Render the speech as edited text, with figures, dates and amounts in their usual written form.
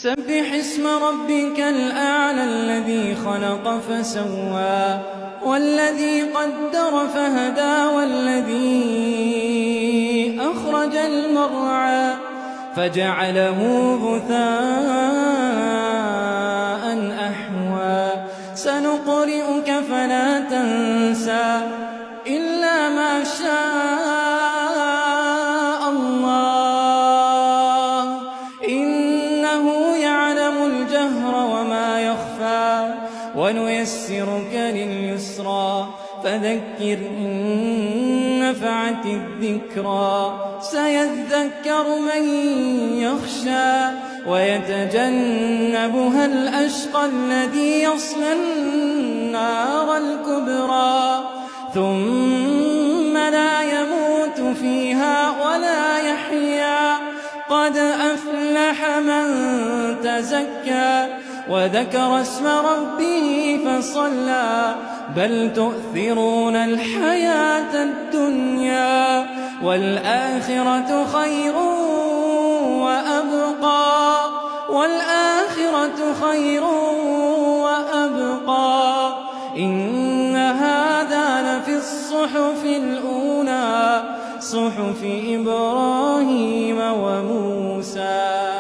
سبح اسم ربك الأعلى الذي خلق فسوى والذي قدر فهدى والذي أخرج المرعى فجعله غثاء أحوى سنقرئك فلا تنسى إلا ما شاء الله إنه يعلم الجهر وما يخفى ونيسرك لليسرى فذكر إن نفعت الذكرى سيذكر من يخشى ويتجنبها الأشقى الذي يصلى النار الكبرى ثم لا يموت فيها ولا يحيا قد أفلح من تزكى وذكر اسم ربه فصلى بل تؤثرون الحياة الدنيا والآخرة خير وأبقى إن هذا لفي الصحف الأولى صحف إبراهيم وموسى.